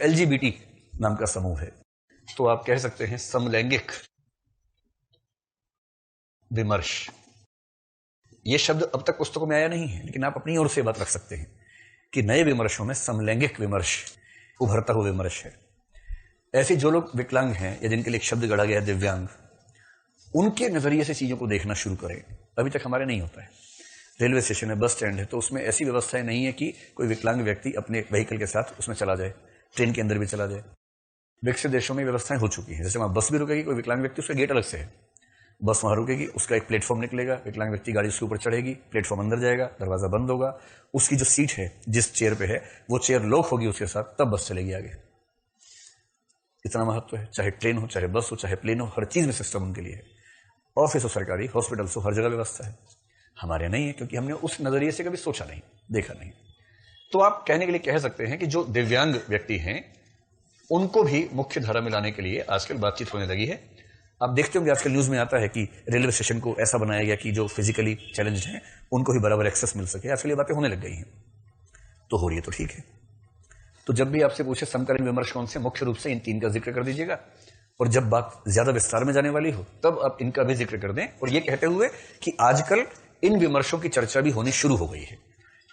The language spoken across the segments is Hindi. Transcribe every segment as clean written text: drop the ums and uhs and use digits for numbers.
LGBT नाम का समूह है, तो आप कह सकते हैं समलैंगिक विमर्श। यह शब्द अब तक पुस्तकों में आया नहीं है, लेकिन आप अपनी ओर से बात रख सकते हैं कि नए विमर्शों में समलैंगिक विमर्श उभरता हुआ विमर्श है। ऐसे जो लोग विकलांग हैं या जिनके लिए एक शब्द गढ़ा गया है दिव्यांग, उनके नजरिए से चीजों को देखना शुरू करें। अभी तक हमारे नहीं होता है। रेलवे स्टेशन है, बस स्टैंड है, तो उसमें ऐसी व्यवस्थाएं नहीं है कि कोई विकलांग व्यक्ति अपने व्हीकल के साथ उसमें चला जाए, ट्रेन के अंदर भी चला जाए। विकसित देशों में व्यवस्थाएं हो चुकी हैं। जैसे वहां बस भी रुकेगी, कोई विकलांग व्यक्ति, उसका गेट अलग से है, बस वहां रुकेगी, उसका एक प्लेटफॉर्म निकलेगा, विकलांग व्यक्ति गाड़ी उसके ऊपर चढ़ेगी, प्लेटफॉर्म अंदर जाएगा, दरवाजा बंद होगा, उसकी जो सीट है जिस चेयर पे है वो चेयर लॉक होगी उसके साथ, तब बस चलेगी आगे। इतना महत्व है। चाहे ट्रेन हो, चाहे बस हो, चाहे प्लेन हो, हर चीज में सिस्टम उनके लिए है। ऑफिस हो, सरकारी हॉस्पिटल हो, हर जगह व्यवस्था है। हमारे नहीं है, क्योंकि हमने उस नजरिए से कभी सोचा नहीं, देखा नहीं। तो आप कहने के लिए कह सकते हैं कि जो दिव्यांग व्यक्ति हैं उनको भी मुख्य धारा में लाने के लिए आजकल बातचीत होने लगी है। आप देखते होंगे आजकल न्यूज में आता है कि रेलवे स्टेशन को ऐसा बनाया गया कि जो फिजिकली चैलेंज्ड हैं उनको भी बराबर एक्सेस मिल सके। आजकल ये बातें होने लग गई हैं, तो हो रही है, तो ठीक है। तो जब भी आपसे पूछे समकालीन विमर्श कौन से, मुख्य रूप से इन तीन का जिक्र कर दीजिएगा, और जब बात ज्यादा विस्तार में जाने वाली हो तब आप इनका भी जिक्र कर दें, और ये कहते हुए कि आजकल इन विमर्शों की चर्चा भी होनी शुरू हो गई है।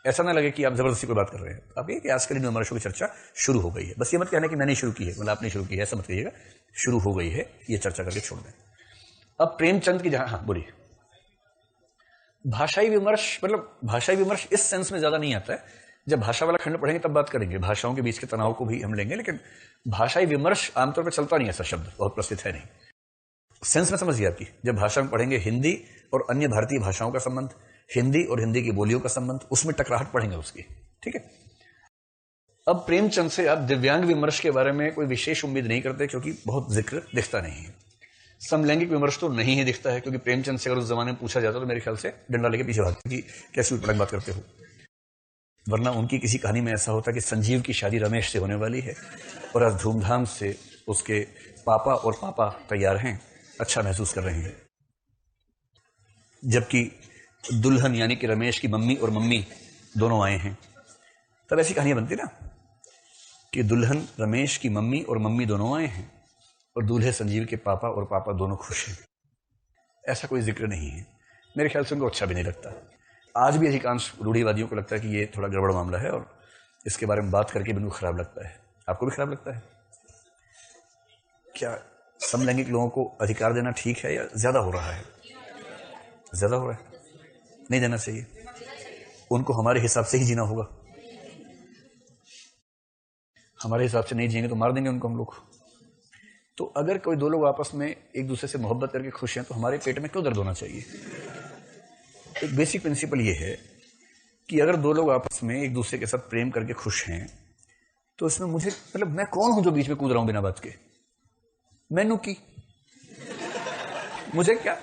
ऐसा ना लगे कि आप जबरदस्ती कोई बात कर रहे हैं, आप ये कि आजकल इन विमर्शों की चर्चा शुरू हो गई है। बस ये मत कहना कि मैंने शुरू की है, मतलब आपने शुरू की है, ऐसा मत कहिएगा। शुरू हो गई है, ये चर्चा करके छोड़ दें। अब प्रेमचंद की जहां, हाँ बोलिए। भाषाई विमर्श, मतलब भाषाई विमर्श इस सेंस में ज्यादा नहीं आता है। जब भाषा वाला खंड पढ़ेंगे तब बात करेंगे, भाषाओं के बीच के तनाव को भी हम लेंगे, लेकिन भाषाई विमर्श आमतौर पर चलता नहीं, ऐसा शब्द बहुत प्रसिद्ध है नहीं। सेंस में समझिए आपकी, जब भाषा में पढ़ेंगे हिंदी और अन्य भारतीय भाषाओं का संबंध, हिंदी और हिंदी की बोलियों का संबंध, उसमें टकराहट पढ़ेंगे उसकी, ठीक है। अब प्रेमचंद से आप दिव्यांग विमर्श के बारे में कोई विशेष उम्मीद नहीं करते, क्योंकि बहुत जिक्र दिखता नहीं है। समलैंगिक विमर्श तो नहीं ही दिखता है, क्योंकि प्रेमचंद से अगर उस जमाने में पूछा जाता तो मेरे ख्याल से डंडा लेके पीछे भागते कि कैसी उठपटांग बात करते हो। वरना उनकी किसी कहानी में ऐसा होता कि संजीव की शादी रमेश से होने वाली है और आज धूमधाम से उसके पापा और पापा तैयार हैं, अच्छा महसूस कर रहे हैं, जबकि दुल्हन यानी कि रमेश की मम्मी और मम्मी दोनों आए हैं। तब ऐसी कहानियां बनती ना कि दुल्हन रमेश की मम्मी और मम्मी दोनों आए हैं और दूल्हे संजीव के पापा और पापा दोनों खुश हैं। ऐसा कोई जिक्र नहीं है। मेरे ख्याल से उनको अच्छा भी नहीं लगता। आज भी अधिकांश रूढ़िवादियों को लगता है कि ये थोड़ा गड़बड़ मामला है और इसके बारे में बात करके भी उनको खराब लगता है। आपको भी खराब लगता है क्या? समलैंगिक लोगों को अधिकार देना ठीक है या ज्यादा हो रहा है? ज्यादा हो रहा है, नहीं देना चाहिए। उनको हमारे हिसाब से ही जीना होगा। हमारे हिसाब से नहीं जिएंगे तो मार देंगे उनको हम लोग। तो अगर कोई दो लोग आपस में एक दूसरे से मोहब्बत करके खुश हैं तो हमारे पेट में क्यों दर्द होना चाहिए? एक बेसिक प्रिंसिपल ये है कि अगर दो लोग आपस में एक दूसरे के साथ प्रेम करके खुश हैं तो इसमें मुझे, मतलब मैं कौन हूं जो बीच में कूद रहा हूं बिना बात के? मैनू की, मुझे क्या?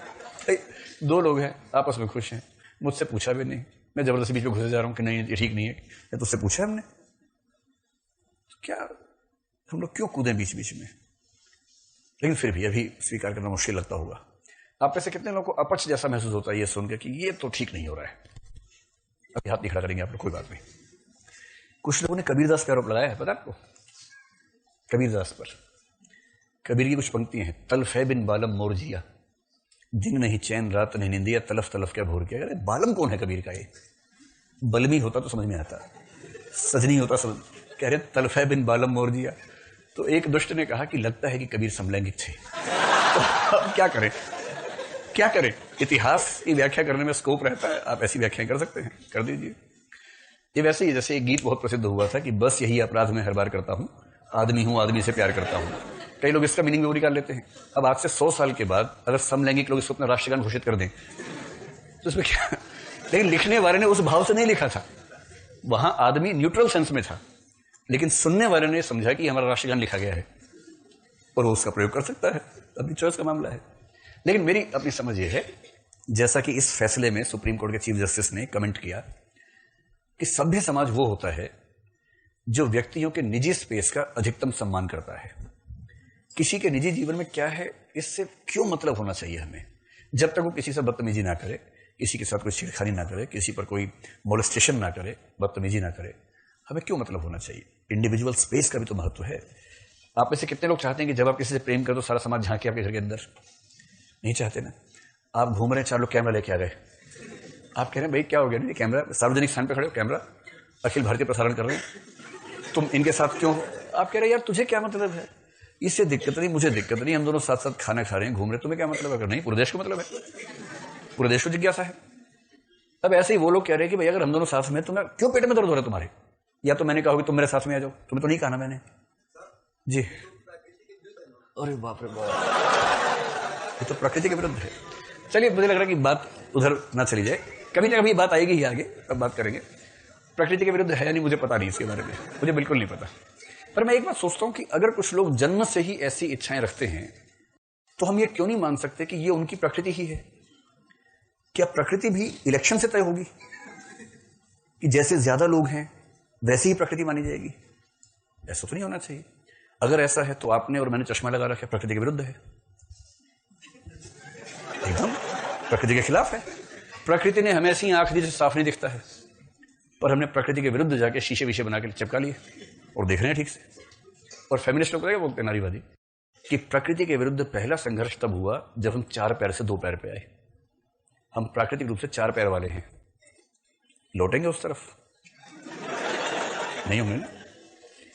दो लोग हैं आपस में खुश हैं, मुझसे पूछा भी नहीं, मैं जबरदस्ती बीच में घुसे जा रहा हूं कि नहीं ये ठीक नहीं है, या तुझसे पूछा हमने? तो क्या हम लोग क्यों कूदें बीच बीच में? लेकिन फिर भी अभी स्वीकार करना मुश्किल लगता होगा। आप में से कितने लोगों को अपच जैसा महसूस होता है ये सुन के कि ये तो ठीक नहीं हो रहा है? अभी हाथ नहीं खड़ा करेंगे आप लोग, कोई बात नहीं। कुछ लोगों ने कबीरदास पे आरोप लगाया है, पता आपको? कबीरदास पर। कबीर की कुछ पंक्तियां हैं, तल्फ है बिन बालम मोर जिया, दिन नहीं चैन रात नहीं निंदिया, तलफ तलफ क्या भोर किया। अरे बालम कौन है कबीर का? ये बलमी होता तो समझ में आता, सजनी होता समझ। कह रहे तल्फ है बिन बालम मोर जिया। तो एक दुष्ट ने कहा कि लगता है कि कबीर समलैंगिक थे। तो अब क्या करें, क्या करें? इतिहास की व्याख्या करने में स्कोप रहता है, आप ऐसी व्याख्या कर सकते हैं, कर दीजिए। ये वैसे ही जैसे एक गीत बहुत प्रसिद्ध हुआ था कि बस यही अपराध मैं हर बार करता हूं, आदमी हूं आदमी से प्यार करता हूं। कई लोग इसका मीनिंग भी निकाल लेते हैं। अब आज से 100 साल के बाद अगर समलैंगिक लोग इसको अपना राष्ट्रगान घोषित कर दें तो इसमें क्या? लेकिन लिखने वाले ने उस भाव से नहीं लिखा था, वहां आदमी न्यूट्रल सेंस में था, लेकिन सुनने वाले ने समझा कि हमारा राष्ट्रगान लिखा गया है और वो उसका प्रयोग कर सकता है, अपनी चॉइस का मामला है। लेकिन मेरी अपनी समझ ये है, जैसा कि इस फैसले में सुप्रीम कोर्ट के चीफ जस्टिस ने कमेंट किया कि सभ्य समाज वो होता है जो व्यक्तियों के निजी स्पेस का अधिकतम सम्मान करता है। किसी के निजी जीवन में क्या है इससे क्यों मतलब होना चाहिए हमें? जब तक वो किसी से बदतमीजी ना करे, किसी के साथ कोई छेड़खानी ना करे, किसी पर कोई मोलेस्टेशन ना करे, बदतमीजी ना करे, हमें क्यों मतलब होना चाहिए? इंडिविजुअल स्पेस का भी तो महत्व है। आप में से कितने लोग चाहते हैं कि जब आप किसी से प्रेम कर दो सारा समाज झांके आपके घर के अंदर? नहीं चाहते ना। आप घूम रहे हैं, 4 लोग कैमरा लेके आ गए, आप कह रहे हैं भाई क्या हो गया? नहीं कैमरा, सार्वजनिक स्थान पे खड़े हो, कैमरा अखिल भारतीय प्रसारण कर रहे हैं, तुम इनके साथ क्यों? आप कह रहे हैं यार तुझे क्या मतलब है, इससे दिक्कत नहीं, मुझे दिक्कत नहीं, हम दोनों साथ साथ खाना खा रहे हैं, घूम रहे हैं, तुम्हें क्या मतलब है? नहीं, पूरे देश को मतलब है, पूरे देश को जिज्ञासा है। अब ऐसे ही वो लोग कह रहे हैं कि भाई अगर हम दोनों साथ में, तुम्हें क्यों पेट में दर्द हो रहा है तुम्हारे? या तो मैंने कहा कि तुम मेरे साथ में आ जाओ, तुम्हें तो नहीं कहा ना मैंने जी। अरे बाप रे बाप, ये तो प्रकृति के विरुद्ध है। चलिए, मुझे लग रहा है कि बात उधर ना चली जाए, कभी ना कभी बात आएगी ही आगे, तब बात करेंगे। प्रकृति के विरुद्ध है या नहीं मुझे पता नहीं, इसके बारे में मुझे बिल्कुल नहीं पता। पर मैं एक बात सोचता हूं कि अगर कुछ लोग जन्म से ही ऐसी इच्छाएं रखते हैं तो हम ये क्यों नहीं मान सकते कि ये उनकी प्रकृति ही है? क्या प्रकृति भी इलेक्शन से तय होगी कि जैसे ज्यादा लोग हैं वैसी ही प्रकृति मानी जाएगी? ऐसा तो नहीं होना चाहिए। अगर ऐसा है तो आपने और मैंने चश्मा लगा रखा है, प्रकृति के विरुद्ध है, एकदम प्रकृति के खिलाफ है। प्रकृति ने हमें ऐसी आंख दी जिसे साफ नहीं दिखता है, पर हमने प्रकृति के विरुद्ध जाके शीशे विशे बना के चिपका लिए और देख रहे हैं ठीक से। और फेमिनिस्ट लोग क्या बोलते हैं, नारीवादी, कि प्रकृति के विरुद्ध पहला संघर्ष तब हुआ जब हम 4 पैर से 2 पैर पे आए। हम प्राकृतिक रूप से 4 पैर वाले हैं, लौटेंगे उस तरफ? नहीं होंगे ना।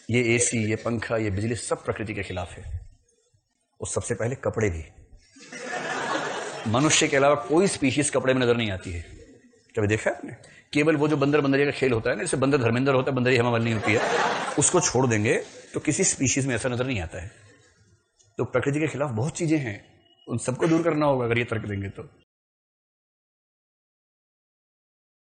ये एसी, ये पंखा, ये बिजली सब प्रकृति के खिलाफ है। और सबसे पहले कपड़े भी। मनुष्य के अलावा कोई स्पीशीज कपड़े में नजर नहीं आती है। कभी देखा है आपने? केवल वो जो बंदर बंदरिया का खेल होता है ना, जैसे बंदर धर्मेंद्र होता है, बंदरी हेमा मालिनी होती है, उसको छोड़ देंगे तो किसी स्पीशीज में ऐसा नजर नहीं आता है। तो प्रकृति के खिलाफ बहुत चीजें हैं, उन सबको दूर करना होगा अगर ये तर्क देंगे तो।